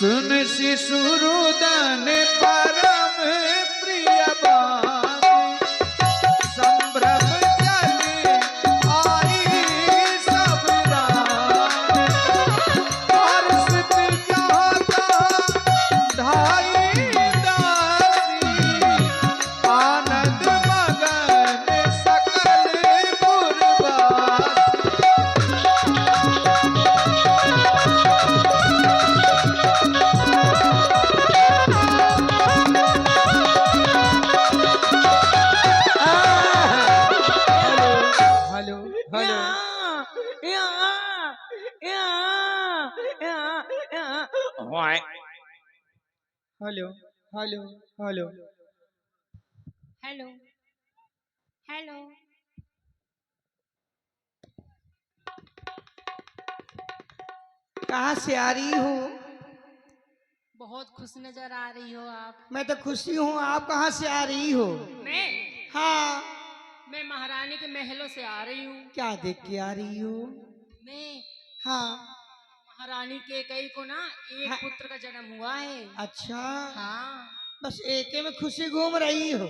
सुन शिशुरुदन परम प्रिय बात संभ्रम चले आई सब रात हर्षित जाता धाई दासी आनंद मगन सकल पुरवासी। Hello hello hello hello hello. कहाँ से आ रही हो? बहुत खुश नजर आ रही हो आप। मैं तो खुशी हूँ, आप कहाँ से आ रही हो? मैं हाँ, मैं महारानी के महलों से आ रही हूँ। क्या देख के आ रही हो? मैं हाँ महारानी के कई को ना एक हाँ। पुत्र का जन्म हुआ है। अच्छा, हाँ बस एके में खुशी घूम रही हो।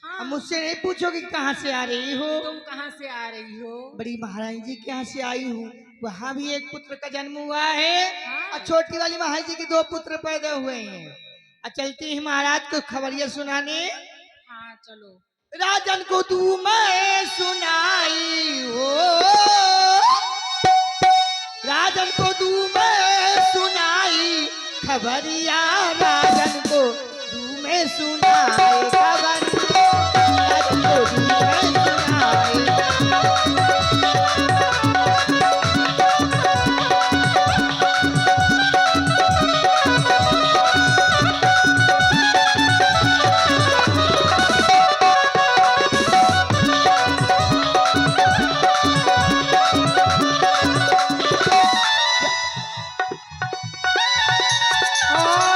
हाँ। अब मुझसे नहीं पूछोगी कहाँ से आ रही हो? तुम कहाँ से आ रही हो? बड़ी महारानी जी के यहाँ से आई हूँ। वहाँ भी एक पुत्र का जन्म हुआ है हाँ। और छोटी वाली महारानी जी के 2 पुत्र पैदा हुए हैं। और चलती है महाराज को खबरिया सुनाने। हाँ चलो। राजन को तू मैं सुनाई हो, राजन को तू मैं सुनाई खबरिया, राजन को तू मैं सुनाई खबरिया, राजन को तू मैं सुनाई।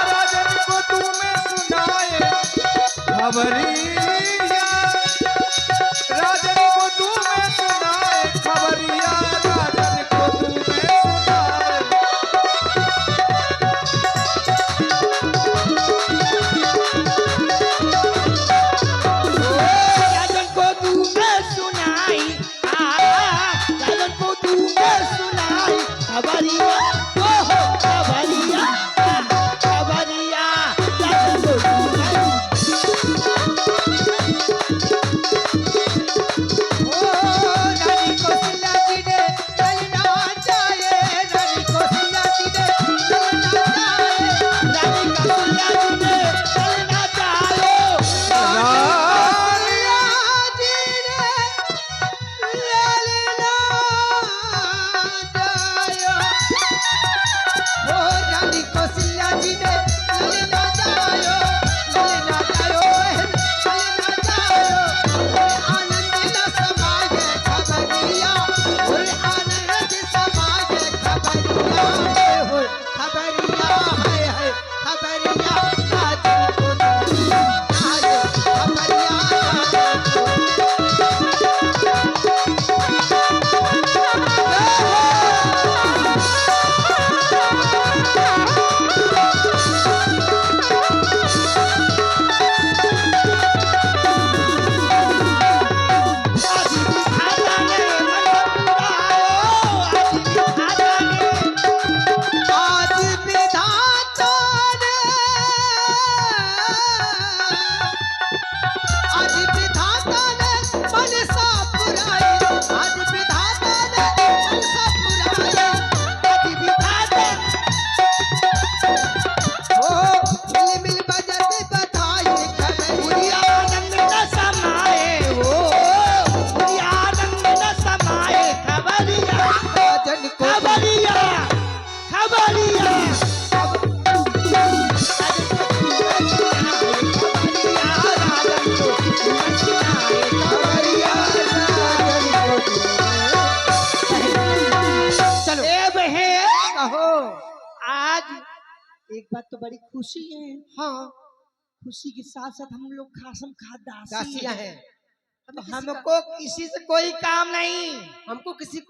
राजन को तुम्हें सुनाए खबरिया, राजन को तुम्हें सुनाए खबरिया, राजन को तुम्हें सुनाए। राजन को तू मैं सुनाई, राजन को तू मैं सुनाई खबरिया, ओहो खबरिया, खबरिया, राजन को तू मैं। रानी कौशल्या जी ने चलना चाहिए, रानी कौशल्या जी ने चलना चाहिए, रानी कौशल्या जी ने चलना चाहिए, रानिया जी ने चलना चाहिए। ओ रानी कौशल्या जी ने चलना चाहिए, चलना चाहिए, चलना चाहिए। आनंद न समाये खबरिया, ओए आनंद समाये खबरिया, ओए खबरिया, हाय हाय खबरिया, राजन को तू आयो खबरिया, राजन को। आज विधाता ने मन पुरायो, आज विधाता ने, आज विधाता ने मन सा पुराई, आज विधाता ने मन सा पुराई, आज विधाता ओ मिल मिल बजत बधाई खबरिया, आनंद न समाए हो, आनंद न समाए खबरिया, राजन को खबरिया, खबरिया, चलो ए बहन कहो। आज एक बात तो बड़ी खुशी है। हाँ, खुशी के साथ साथ हम लोग खासम खादासी दासियां हैं। तो हमको किसी से कोई काम नहीं, हमको किसी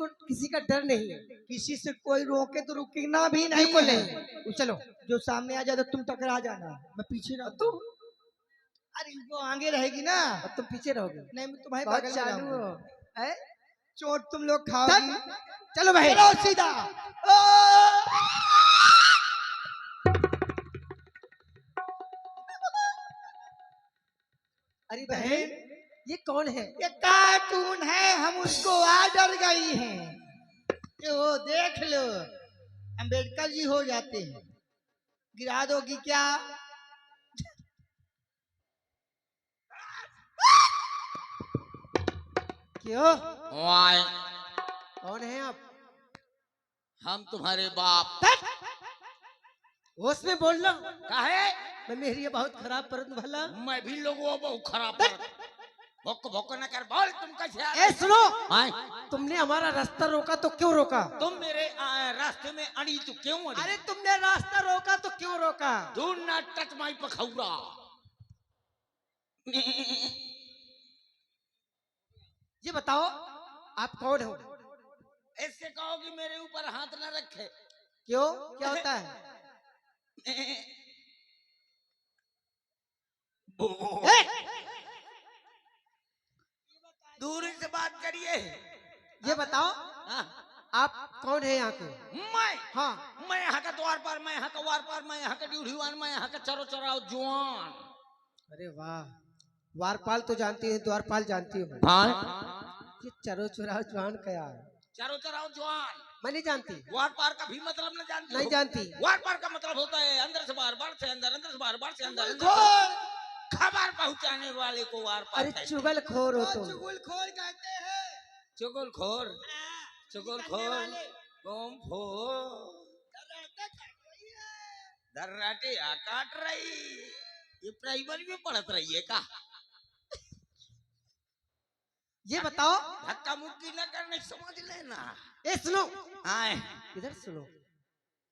का डर नहीं है। किसी से कोई रोके तो रुकना भी नहीं बिल्कुल है। नहीं। चलो जो सामने आ जाए तो तुम टकरा जाना, मैं पीछे रह तुम। अरे वो आगे रहेगी ना, अब तुम पीछे रहोगे। नहीं मैं तुम्हारे बहुत बगल में चालू रहूंगा। हो। हैं? चोट तुम लोग खाओगी। चलो भाई। चलो सीधा। अरे बहन, ये कौन है? ये कार्टून है, हम उसको ऑर्डर गई हैं। ये वो देख लो, अम्बेडकर जी हो जाते हैं। गिरा दोगी क्या? क्यों? वाई, कौन है आप? हम तुम्हारे बाप। होश में बोलना। काहे? मैं मेरी ये बहुत खराब परत भला। मैं भी लोगों बहुत खराब कर भोक भोक न कर, बोल तुम कैसे आ ए गए? सुनो, आए, तुमने हमारा रास्ता रोका तो क्यों रोका? तुम मेरे रास्ते में अड़ी तो क्यों अड़ी? अरे तुमने रास्ता रोका तो क्यों रोका? डू नॉट टच माय पखौरा। ये बताओ, आप कौन हो? ऐसे कहो कि मेरे ऊपर हाथ न रखे। क्यों? क्या होता है? ए! दूरी से बात करिए। ये बताओ, हाँ, आप कौन है यहाँ के? हाँ। मैं यहाँ का द्वार पार, मैं यहाँ का वार पार, मैं यहाँ का ड्यूढ़ीवान, मैं यहाँ का चरो चराओ जुआन। अरे वाह, वारपाल तो जानती है, द्वारपाल जानती हूँ। हाँ, ये चरो चुराव जवान क्या है? चरो चराओ जुआन। मैं नहीं जानती। वार पार का भी मतलब न जानती नहीं हो? जानती। वार पार का मतलब होता है अंदर से बाहर, बाहर से अंदर, अंदर से बाहर, बाहर से अंदर, अंदर खोल। से खबर पहुंचाने वाले को वार पार अरे कहते हैं। चुगलखोर हो तुम। चुगलखोर कहते हैं। चुगलखोर, चुगलखोर, तुम फो दर्राटे आ काट रही। ये प्राइमरी में पढ़त रही है का? ये बताओ, धक्का मुक्की न करने समझ लेना। ए सुनो, आए, इधर सुनो।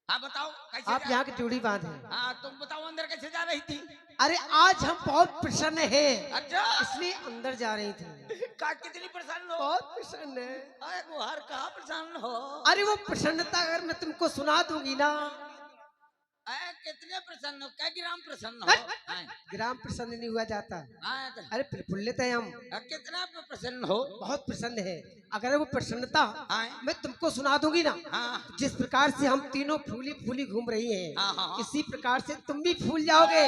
हाँ बताओ कैसे आप यहाँ के ड्यूटी बांध हैं। हाँ तुम बताओ अंदर कैसे जा रही थी? अरे आज हम बहुत प्रसन्न हैं, अच्छा, इसलिए अंदर जा रही थी। का कितनी प्रसन्न हो? बहुत प्रसन्न है। अरे वो हर कहा प्रसन्न हो? अरे वो प्रसन्नता अगर मैं तुमको सुना दूंगी ना। अरे कितने प्रसन्न हो? क्या ग्राम प्रसन्न हो? हाँ, ग्राम प्रसन्न नहीं हुआ जाता। हाँ, तो अरे प्रफुल्लित है हम, कितना प्रसन्न हो? बहुत प्रसन्न है। अगर वो प्रसन्नता हाँ, मैं तुमको सुना दूंगी ना, हाँ, जिस प्रकार से हम तीनों फूली फूली घूम रही हैं, हाँ, हाँ, हाँ। इसी प्रकार से तुम भी फूल जाओगे।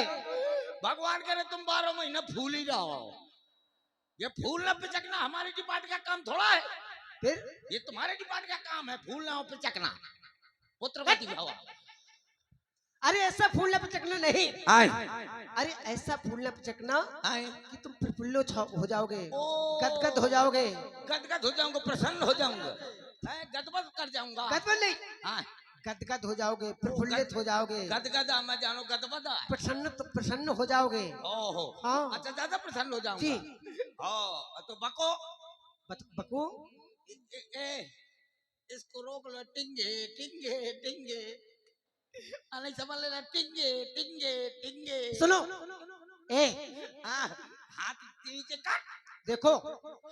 भगवान करे तुम 12 महीना फूल ही रहो। ये फूल न पिचकना हमारे डिपार्ट का काम थोड़ा है। फिर ये तुम्हारे डिपार्ट का काम है, फूल ना हो पिचकना। पुत्रवती भव। अरे ऐसा फूलना पिचकना नहीं, आए, अरे ऐसा फूलना पिचकना आए, कि तुम प्रफुल्लो हो जाओगे, ओ, गदगद हो जाओगे। गदगद हो जाऊंगा, प्रसन्न हो जाऊंगा, गदगद कर जाऊंगा। गदगद नहीं, हाँ, गदगद हो जाओगे, प्रफुल्लित हो जाओगे, गदगद मैं जानो गदगद है। प्रसन्न हो जाओगे। ओहो, हाँ। अच्छा ज्यादा प्रसन्न हो जाऊंगा। जी। हाँ, तो बको बकू, इसको रोक लो। टिंगे टिंगे टिंगे, नहीं समझ लेना। टिंगे टिंगे टिंगे। सुनो, ए हाँ, हाथ नीचे काट। देखो,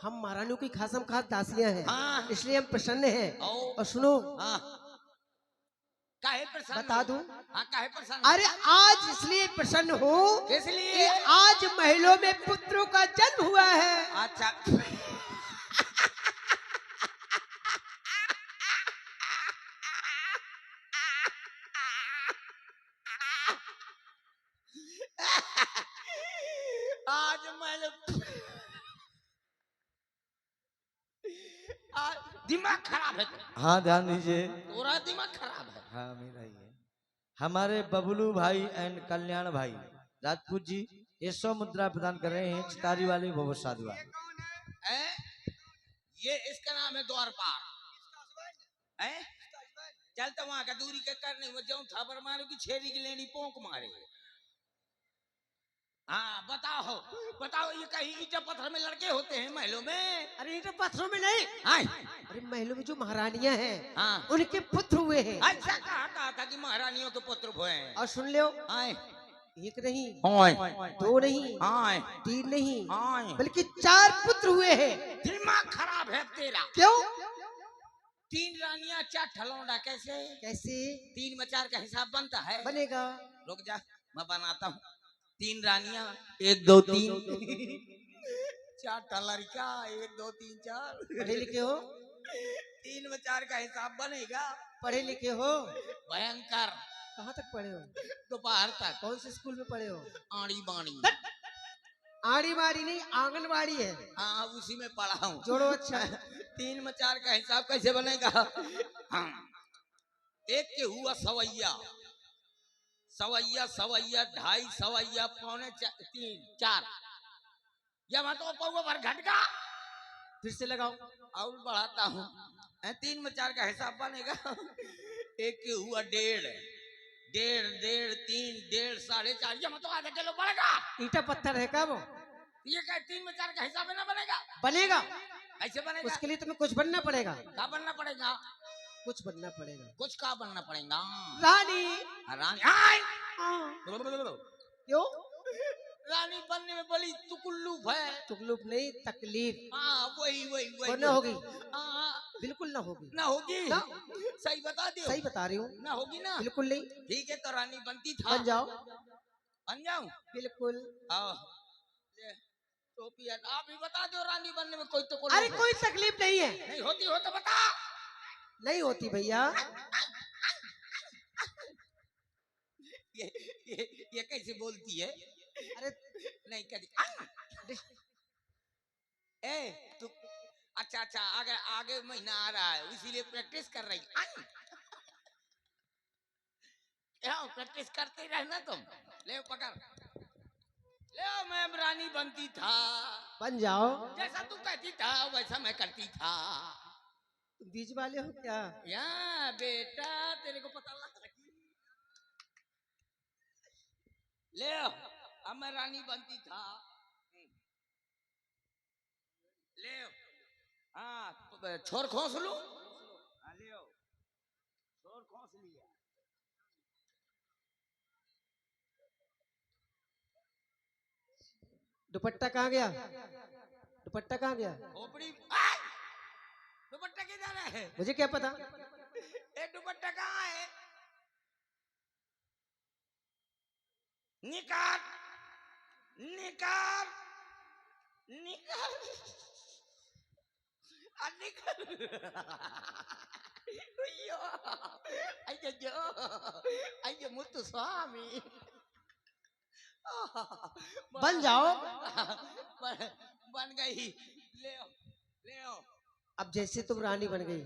हम महारानियों की खासम खास दासियां हैं, हाँ। इसलिए हम प्रसन्न हैं। ओ। और सुनो, हाँ, काहे प्रसन्न बता हो? दूं? हाँ, काहे प्रसन्न हो? अरे आज इसलिए प्रसन्न हूँ किस कि लिए? आज महलों में पुत्रों का जन्म हुआ है। अच्छा, आज मैं दिमाग खराब है। हाँ ध्यान दीजिए। तोरा दिमाग खराब है। हाँ मेरा ही है। हमारे बबलू भाई एंड कल्याण भाई राजपूत जी ये 100 मुद्रा प्रदान कर रहे हैं चितारी वाले भोवर साधु वाले। हैं? ये इसका नाम है द्वारपाल। हैं? चल तो वहां का दूरी के करने में जाऊं थापर मारो की छेरी की लेनी पोंक मारे। हाँ बताओ, बताओ ये कहीं ईटा पत्थर में लड़के होते हैं महलों में? अरे ईंटों पत्थरों में नहीं, हाँ, अरे महलों में जो महारानियां हैं, हाँ। उनके पुत्र हुए हैं। अच्छा कहा था कि महारानियों के पुत्र हुए हैं। और सुन लो, हाँ, एक नहीं, ओए 2 नहीं, आए 3 नहीं, आए बल्कि 4 पुत्र हुए हैं। दिमाग खराब है तेरा। क्यों? 3 रानियां 4 ठलौंडा कैसे? कैसे 3 में 4 का हिसाब बनता है? बनेगा? रुक जा मैं बनाता हूँ। 3 रानियां 1 2 3 4 लड़का 1 2 3 4 पढ़े लिखे हो? 3 में 4 का हिसाब बनेगा? पढ़े लिखे हो? भयंकर। कहाँ तक पढ़े हो? दोपहर तक कौन से स्कूल में पढ़े हो? आड़ी बाणी। आड़ी बाड़ी नहीं, आंगनबाड़ी है। हाँ उसी में पढ़ा हूँ। जोड़ो अच्छा। 3 में 4 का हिसाब कैसे बनेगा? हाँ। 1 के हुआ सवैया, सवैया सवैया 2.5 सवैया 3 4 या मैं तो पौवा भर घटका। फिर से लगाओ। और बढ़ाता हूँ। 3 में 4 का हिसाब बनेगा। 1 के हुआ 1.5 1.5 1.5 3 1.5 4.5 या मैं तो आधा किलो बढ़ेगा। ईटा पत्थर है क्या वो? ये क्या 3 में 4 का हिसाब है ना बनेगा? बनेगा। कैसे बनेगा? उसके लिए तुम्हें कुछ बनना पड़ेगा। क्या बनना पड़ेगा? कुछ बनना पड़ेगा। कुछ का बनना पड़ेगा? रानी। रानी आए। हाँ। क्यों? रानी बनने में बड़ी तुकुल्लुफ है। तुकलुफ नहीं, तकलीफ। हाँ वही वही वही। और ना होगी? हाँ बिल्कुल ना होगी। ना होगी ना। सही बता दियो। सही बता रही हूँ। ना होगी ना? बिल्कुल नहीं। ठीक है तो रानी बनती था। बन जाओ। बन जाऊं? बिल्कुल। आओ ले टोपी है। आप ही बता दो रानी बनने में कोई तो अरे कोई तकलीफ नहीं है। नहीं होती हो तो बता। नहीं होती भैया। ये कैसे बोलती है? अरे नहीं कहती। ए तू अच्छा अच्छा आगे आगे महीना आ रहा है इसीलिए प्रैक्टिस कर रही। प्रैक्टिस करते रहना तुम। ले पकड़ ले। मैं रानी बनती था। बन जाओ। जैसा तू कहती था वैसा मैं करती था। तुम बीच वाले हो क्या? या बेटा तेरे को पता लगा। ले अब मैं रानी बनती था। ले हाँ छोर खोस लू। ले छोर खोस लिया। दुपट्टा कहाँ गया? दुपट्टा कहाँ गया? खोपड़ी दुपट्टा किधर है? मुझे क्या पता? ए दुपट्टा कहाँ है? निकाल निकाल निकाल निकाल। अయ్యో అయ్యో అయ్యో ముత్తు స్వామి। बन जाओ। बन गई। ले ले। अब जैसे तुम रानी बन गई,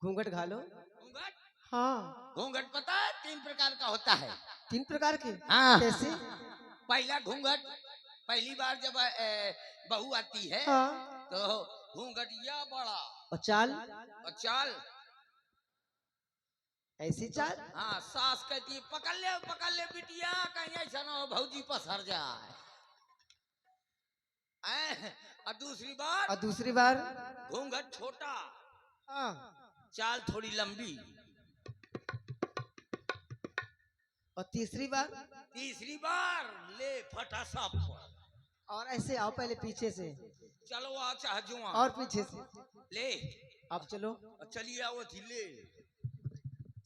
घूंघट घालो। घूंघट? हाँ। घूंघट पता है 3 प्रकार का होता है। 3 प्रकार के? हाँ। कैसे? पहला घूंघट पहली बार जब बहू आती है हाँ। तो घूंघट या बड़ा और चाल? और चाल ऐसी चाल? हाँ सास कहती है पकड़ ले बिटिया कहीं ऐसा ना हो भौजी पसर जाए। और दूसरी बार? और दूसरी बार? घूंघट छोटा हाँ। चाल थोड़ी लंबी। और तीसरी बार? तीसरी बार ले फटा सप। और ऐसे आओ, पहले पीछे से। चलो आ चाह जुआ। और पीछे से। ले अब चलो। चलिए आओ थी ले।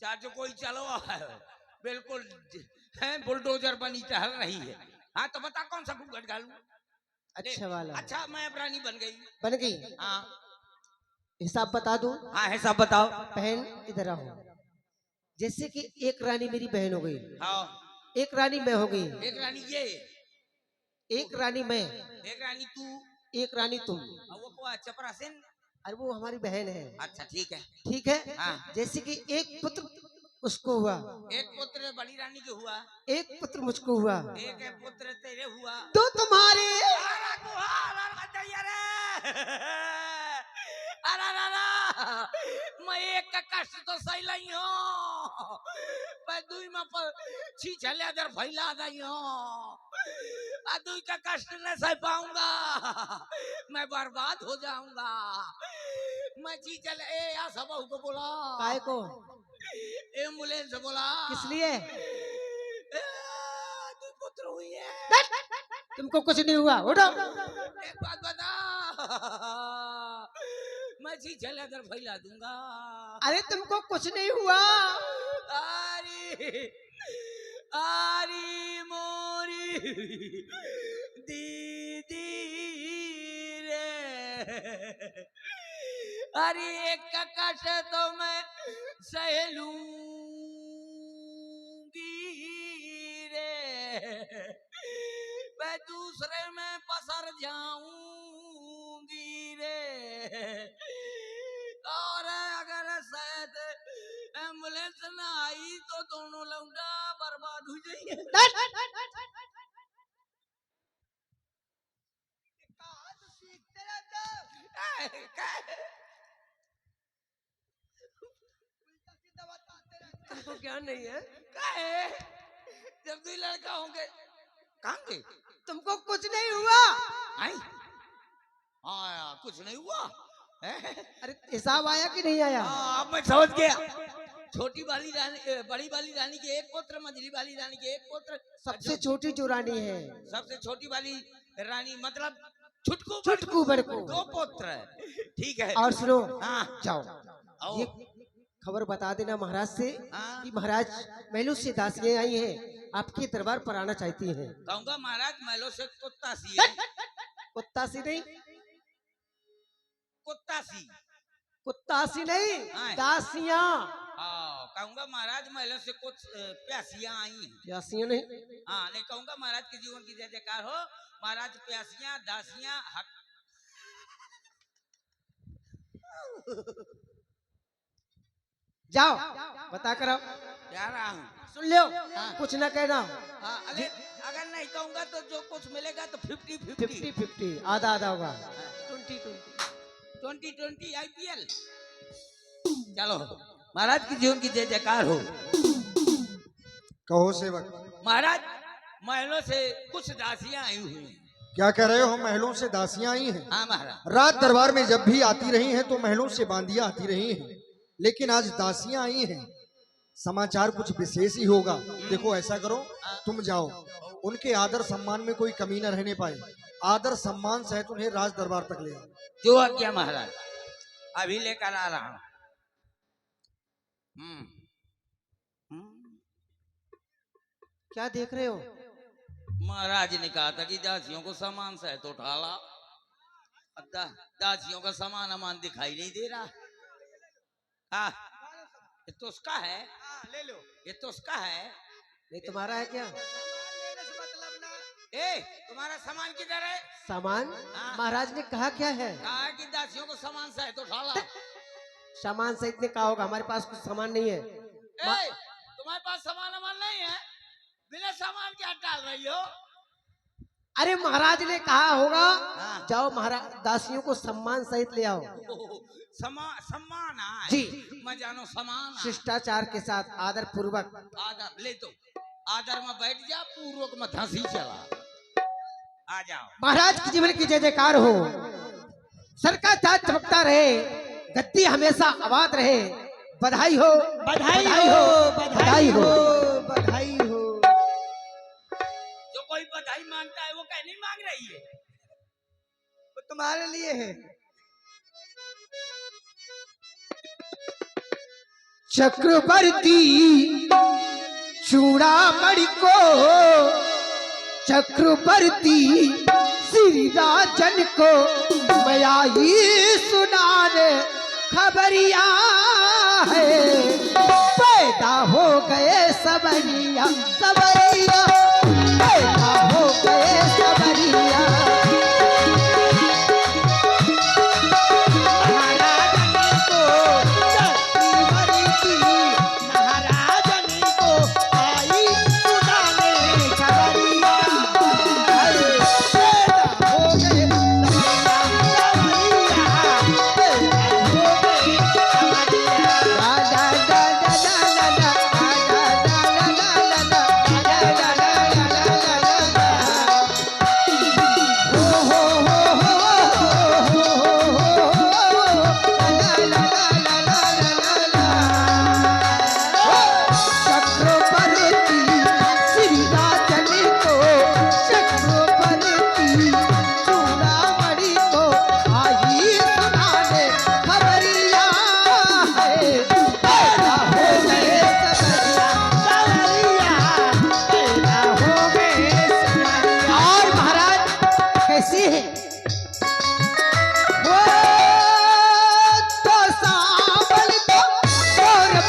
चार जो कोई चलो बिल्कुल है बुलडोजर बनी टहल रही है। हाँ तो बता कौन सा घूंघट घालूं? अच्छा वाला। अच्छा मैं अब रानी बन गई। बन गई? हाँ हिसाब बता दूं? हाँ हिसाब बताओ। बहन इधर आओ। जैसे कि एक रानी मेरी बहन हो गई, हाँ एक रानी मैं हो गई, एक रानी ये, एक रानी मैं, एक रानी तू, एक रानी तुम। और वो को चपरासिन। अरे वो हमारी बहन है। अच्छा ठीक है। ठीक है। हाँ। जैसे कि एक पुत्र उसको हुआ, एक पुत्र बड़ी रानी के हुआ, एक पुत्र मुझको हुआ, एक पुत्र तेरे हुआ, तो तुम्हारे। मैं एक का कष्ट तो सही नहीं हूँ, मैं दुई में छीछले अदर फैला गई हूँ, दुई का कष्ट न सह पाऊंगा, मैं बर्बाद हो जाऊंगा। मैं छीछल ए सब को बोला। काय को? एम्बुलेंस बोला। किस लिए? हुई है। तुमको कुछ नहीं हुआ, उठो। एक बात बता, मैं छीछे लेकर फैला दूंगा। अरे तुमको कुछ नहीं हुआ। आरी आरी मोरी दीदी रे, अरे एक ककश तो मैं सह लूंगी रे, मैं दूसरे में पसर जाऊंगी रे, और अगर शायद एम्बुलेंस ना आई तो दोनों लौंडा बर्बाद हो जाइए। तुमको क्या नहीं है? काहे? जब तू लड़का होंगे कहाँ गए? तुमको कुछ नहीं हुआ। आई? हाँ कुछ नहीं हुआ। अरे हिसाब आया कि नहीं आया? अब मैं समझ गया। छोटी वाली रानी, बड़ी वाली रानी के एक पुत्र, मझली वाली रानी के एक पुत्र, सबसे छोटी जो रानी है, सबसे छोटी वाली रानी मतलब छुटकू छुटकू बड़कू, 2 पुत्र है। ठीक है। और सुनो, हाँ जाओ आओ। ये खबर बता देना महाराज से हाँ। कि महाराज महलों से दासियां आई हैं, आपके दरबार पर आना चाहती हैं। कहूँगा महाराज महलों से कुत्ता सी है। कुत्ता सी नहीं, कुत्ता सी, कुत्ता सी नहीं, हाँ। दासियां। हाँ कहूँगा महाराज महलों से कुछ प्यासियां आई हैं। दासियां नहीं, हाँ नहीं कहूँगा महाराज के जीवन की जय जयकार हो। महाराज प्यासियां दासियां हक जाओ बता कर आओ। जा रहा हूँ। सुन लो, कुछ ना कहना। हाँ, अगर नहीं कहूँगा तो जो कुछ मिलेगा तो 50-50 50-50 आधा आधा होगा। 20-20 IPL। चलो महाराज की जीवन की जय जयकार हो। कहो सेवक। महाराज महलों से कुछ दासियां आई हुई हैं। क्या कह रहे हो? महलों से दासियां आई हैं? हाँ महाराज। रात दरबार में जब भी आती रही हैं तो महलों से बांदियां आती रही हैं, लेकिन आज दासियां आई हैं, समाचार कुछ विशेष ही होगा। देखो ऐसा करो, तुम जाओ, उनके आदर सम्मान में कोई कमी न रहने पाए, आदर सम्मान सहित उन्हें राज दरबार तक ले आओ। जो आज्ञा महाराज, अभी लेकर आ रहा हूँ। क्या देख रहे हो? महाराज ने कहा था कि दासियों को सामान सहित उठा ला। अब दासियों का सामान अमान दिखाई नहीं दे रहा। हाँ ये तो उसका है। ले लो। ये तो उसका है। नहीं तुम्हारा है क्या? ए तुम्हारा सामान किधर है? सामान? हाँ। महाराज ने कहा क्या है? कहा कि दासियों को सामान सहित उठा ला। सामान सहित ने कहा होगा, हमारे पास कुछ सामान नहीं है। ए तुम्हारे पास सामान अमान नहीं है? बिना सामान क्या डाल रही हो? अरे महाराज ने कहा होगा, हाँ। जाओ महाराज दासियों को सम्मान सहित ले आओ। सम्मान है जी। मैं जानो सामान है। शिष्टाचार के साथ आदर पूर्वक। आदर ले तो आदर में बैठ जा, पूर्वक में धंसी चला। आ जाओ। महाराज की जीवन की जय जयकार हो, सर का ताज चमकता रहे, गद्दी हमेशा आबाद रहे। बधाई हो, बधाई हो, बधाई हो। बधाई हो। जो कोई बधाई मांगता है वो कहीं नहीं मांग रही है। वो तुम्हारे लिए है। चक्रवर्ती चूड़ामणि को, चक्रवर्ती श्री राजन को मैं आई सुनाने खबरिया है। पैदा हो गए सबरिया, सबरिया पैदा हो गए सबरिया।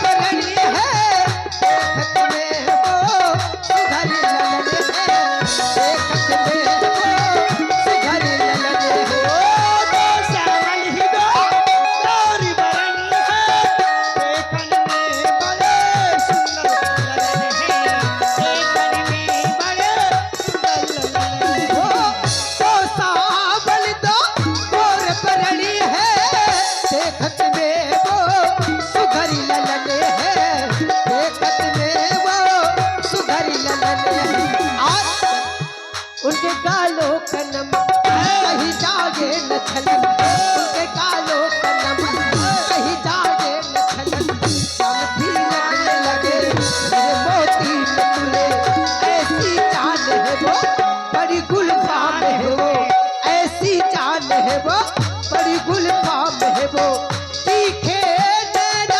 परणी है देखत में वो सुधरी ललन है देखत में वो सुधरी ललन है दो श्यामल ही दो गौरी बरनी है देखन में बड़े सुंदर ललन है देखन में बड़े सुंदर ललन है तो सावल दो गोर परणी है देखत में वो सुधरी ललन है देखत में वो सुधरी ललन है और उनके गालों का नमक कहीं जागे न छलन उनके गालों का नमक कहीं जागे न छलन शाम भी लगने लगे मेरे मोती न तुले ऐसी जान है वो बड़ी गुलफाम है वो ऐसी जान है वो बड़ी गुलफाम है वो तीखे नैना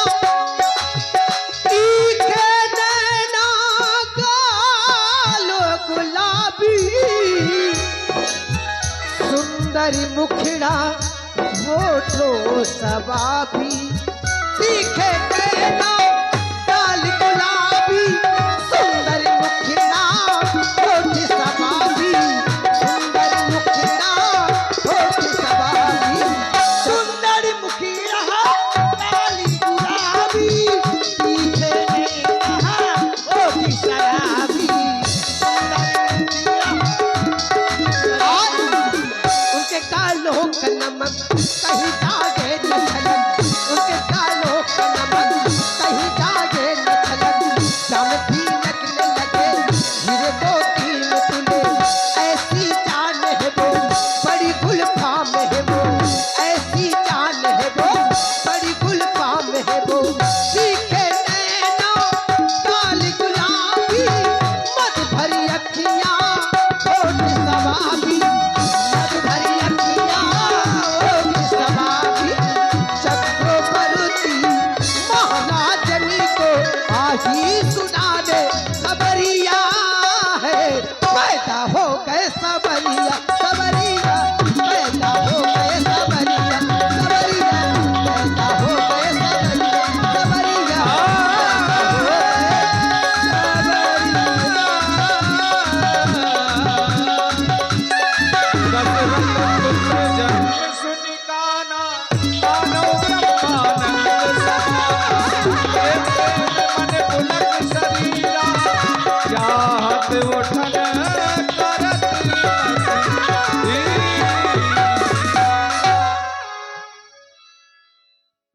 गालो गुलाबी सुंदरी मुखड़ा होठो सबाबी तीखे नैना गाल गुलाबी सुंदरी मुखड़ा होठ सबाबी सुंदरी मुखड़ा होठ सबाबी सुंदर मुखिया काली गुलाबी पीछे नहीं कहा ओ भी शराबी और उनके कालों का नमक कहीं जागे न छलन उनके कालों का नमक कहीं जागे न छलन शाम भी लगने लगे हीरे मोती में तुले ऐसी जान है वो बड़ी गुलफाम है वो ऐसी जान है वो बड़ी गुलफाम है वो तीखे नैना काली गुलाबी मत भरी अखियां होठ सवाबी मत भरी अखियां होठ सवाबी चक्रवर्ती महाराजनी को आही सुना दे सबरिया है पैदा हो गए सबरिया सबरिया पैदा हो गए सबरिया सबरिया पैदा हो गए सबरिया सबरिया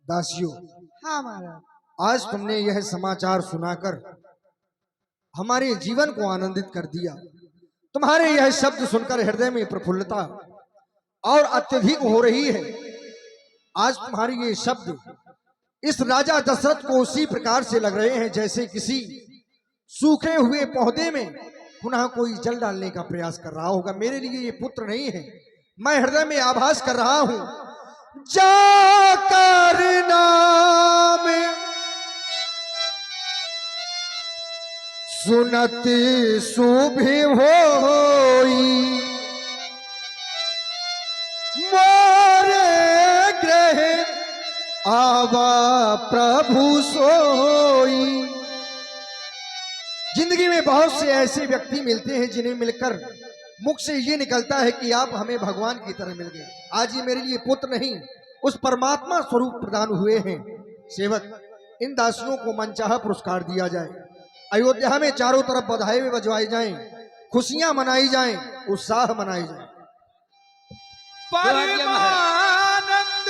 दासियों, हाँ महाराज आज तुमने यह समाचार सुनाकर हमारे जीवन को आनंदित कर दिया। तुम्हारे यह शब्द सुनकर हृदय में प्रफुल्लता और अत्यधिक हो रही है। आज तुम्हारे ये शब्द इस राजा दशरथ को उसी प्रकार से लग रहे हैं जैसे किसी सूखे हुए पौधे में पुनः कोई जल डालने का प्रयास कर रहा होगा। मेरे लिए ये पुत्र नहीं है। मैं हृदय में आभास कर रहा हूं, जाकर नाम सुनत शुभि होई मोरे ग्रह आवा प्रभु सोई। जिंदगी में बहुत से ऐसे व्यक्ति मिलते हैं जिन्हें मिलकर मुख से ये निकलता है कि आप हमें भगवान की तरह मिल गए। आज ये मेरे लिए पुत्र नहीं, उस परमात्मा स्वरूप प्रदान हुए हैं। सेवक, इन दासियों को मनचाहा पुरस्कार दिया जाए। अयोध्या में चारों तरफ बधाई बजवाई जाएं, खुशियां मनाई जाएं, उत्साह मनाई जाए। परमानंद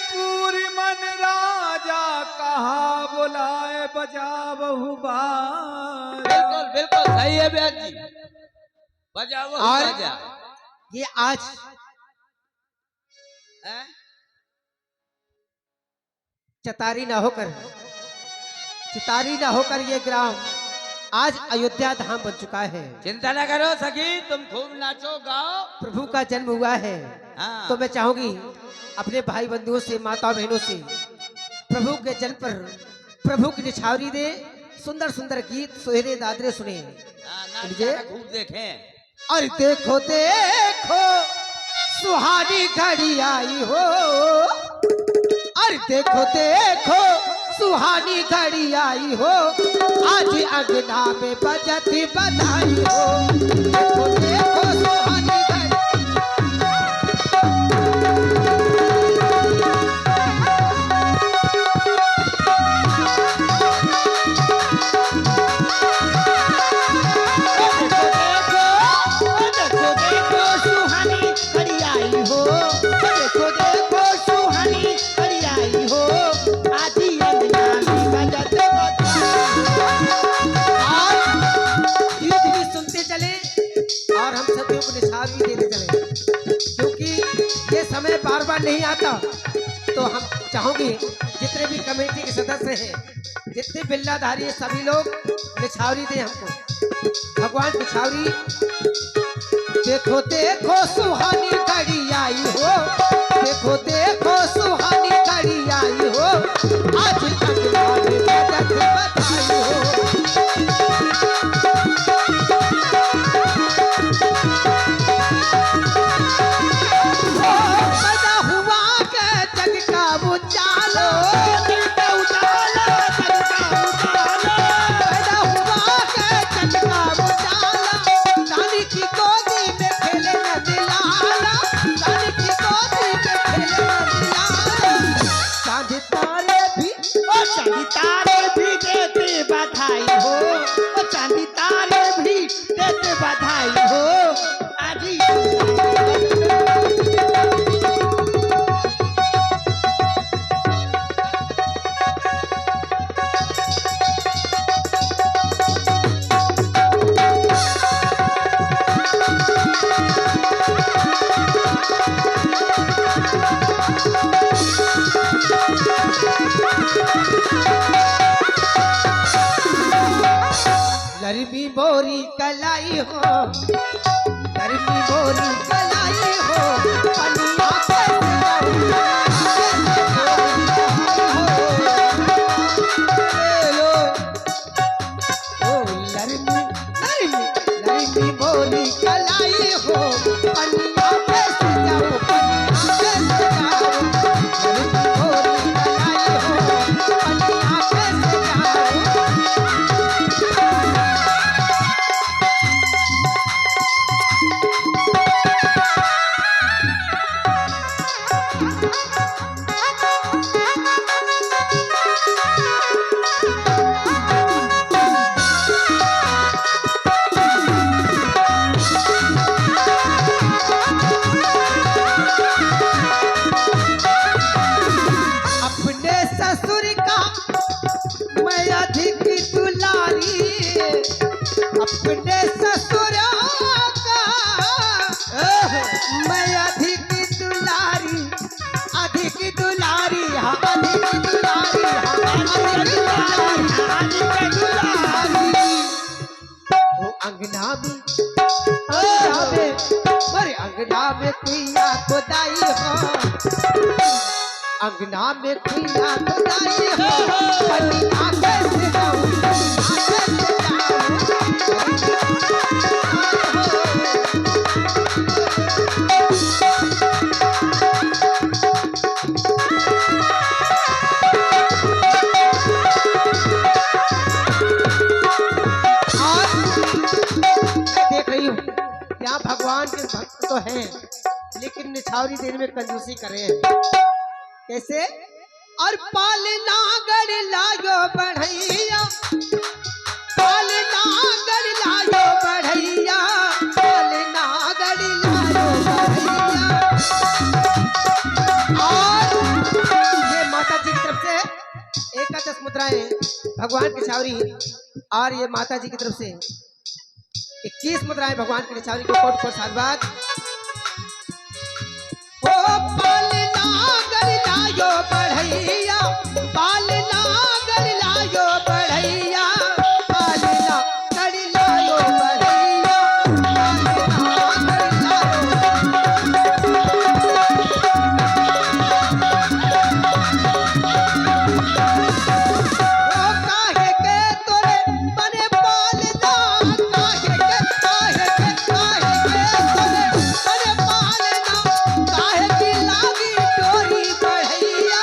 पूरी मन राजा कहा बुलाए बजा बहुबार। बिल्कुल बिल्कुल सही है ब्याज जी, बजाओ और बजा। ये आज हैं? चितारी ना होकर ये ग्राम आज अयोध्या धाम बन चुका है। चिंता न करो सखी, तुम खूब नाचो गाओ। प्रभु का जन्म हुआ है। हाँ। तो मैं चाहूंगी अपने भाई बंधुओं से, माता बहनों से प्रभु के जन्म पर प्रभु की निछावरी दे, सुंदर सुंदर गीत सोहरे दादरे सुने। हाँ, नाच समझे? गाना खूब देखें। और देखो देखो सुहानी घड़ी आई हो, और देखो देखो सुहानी घड़ी आई हो, आज अंगना में बजत बधाई हो। देखो देखो सुहानी घड़ी, और हम सभी को निछावर भी देने चले, क्योंकि ये समय बार बार नहीं आता। तो हम चाहोगे जितने भी कमेटी के सदस्य हैं, जितने बिल्लाधारी हैं, सभी लोग निछावरी दें हमको। भगवान निछावरी, देखो देखो सुहानी घड़ी आई हो, देखो देखो सुहानी घड़ी आई हो, आज अंगना में बजत बधाई हो। पैदा हुआ के जग का उजालो, पैदा हुआ के जग का उजाला, रानी की गोदी में खेले नदियाला, रानी की गोदी में खेले नदियाला। चांद तारे भी देते बधाई हो, चांद तारे भी देते बधाई हो। आज लरबी बोरी कलाई हो, लरबी बोरी कलाई हो, पनिया के लरबी बोरी कलाई हो, पनिया के सजाओ, पनिया के सजाओ, लरबी बोरी कलाई हो, पनिया के सजाओ। अपने ससुर का मैं अधिक दुलारी, अपने ससुर का मैं अधिक दुलारी, अधिक दुलारी, हाँ अधिक दुलारी, हाँ अधिक दुलारी, अधिक दुलारी। वो अंगना में, अरे अंगना में कुइया खुदाई हो, अंगना में कुइया खुदाई हो, पनिया के सजाओ, पनिया के देख रही हूँ यहाँ भगवान के भक्त तो हैं, लेकिन निछावरी देने में कंजूसी कर रहे हैं। कैसे? और पालना गड़ लायो बढ़ैया, पालना गड़ लायो बढ़ैया, पालना गड़ लायो बढ़ैया। और ये माता जी की तरफ से एकादश मुद्राएं भगवान की निछावरी, और ये माता जी की तरफ से 21 मुद्राएं भगवान की निछावरी को कोट कोट साधुवाद। ओ पालना गड़ लायो बढ़ैया, पालना गड़ लायो बढ़ैया, पालना गड़ लायो बढ़ैया, पालना गड़ लायो। ओ काहे के तोरे बने पालना, काहे के तोरे बने पालना, काहे की लागी डोरी बढ़ैया,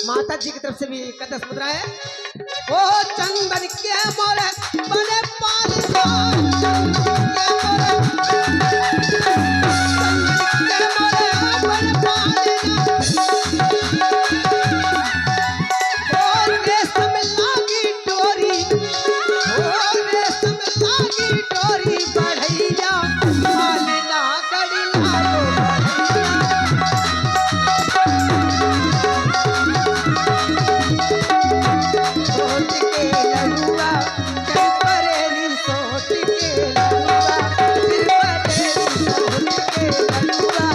माता जी की तरफ से भी एक 10 मुद्रा है। ओ चंदन के मोरे बने पालना, चंदन के मोरे बने पालना। ओ रेशम लागी डोरी, ओ रेशम लागी डोरी बढ़ैया पालना गड़ी लालो सोट के लड़ुआ चल परेली, सोट के लड़ुआ चल परेली, सोट के लड़ुआ।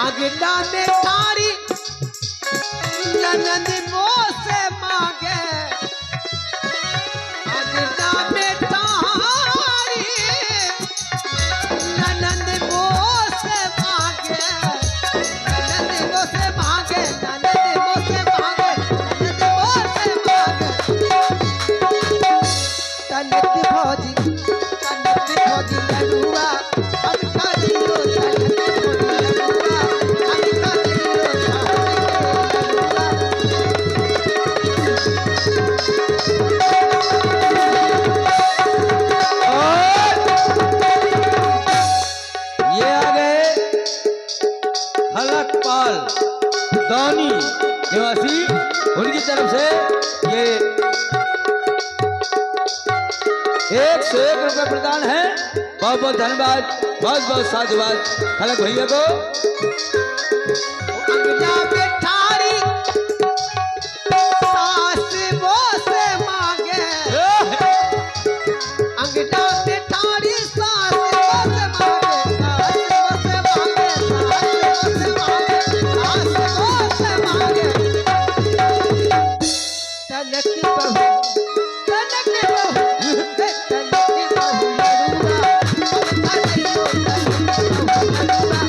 अगना में ठारी ननद मोसे मांगे, अगना में ठारी ननद मोसे मांगे, ननद मोसे मांगे, ननद मोसे मांगे, ननद मोसे मांगे। तनक भौजी, तनक भौजी लड़ुआ हम खा दियो, तनक भौजी लड़ुआ हम खा दियो, सोट के लड़ुआ। ये आ गए हलकपाल दानी निवासी, उनकी तरफ से ये 101 रुपए प्रदान है। बहुत बहुत धन्यवाद, बहुत बहुत साधुवाद हलक भैया को। अंगना में ठारी सास मोसे मांगे, अंगना में ठारी सास मोसे मांगे, सास मोसे मांगे, सास मोसे मांगे, सास मोसे मांगे। तनक बहू, तनक बहू, तनक बहू लड़ुआ हम खा दियो, तनक बहू लड़ुआ।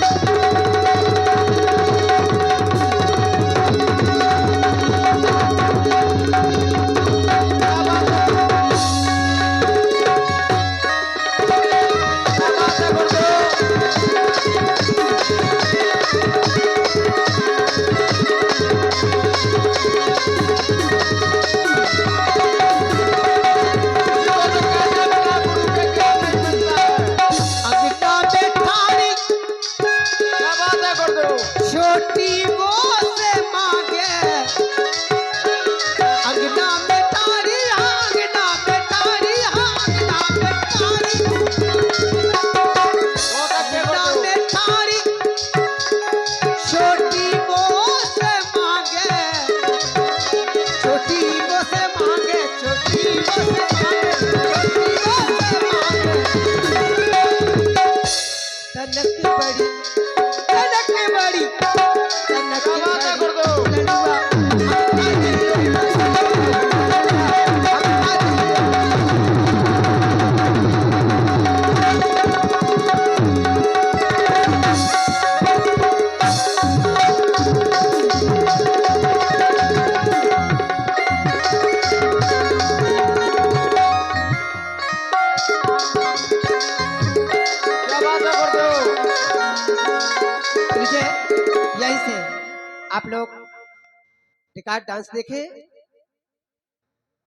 अगना में ठारी छोटी मोसे मांगे, अंगना में ठारी, अंगना में ठारी, अंगना में ठारी, अंगना में ठारी छोटी मोसे मांगे, छोटी मोसे मांगे, छोटी मोसे मांगे, छोटी मोसे मांगे। तनक बड़ी, तनक बड़ी, तनक बड़ी लड़ुआ हम खा दियो, हम खा दियो। यहीं से आप लोग रिकॉर्ड डांस देखें।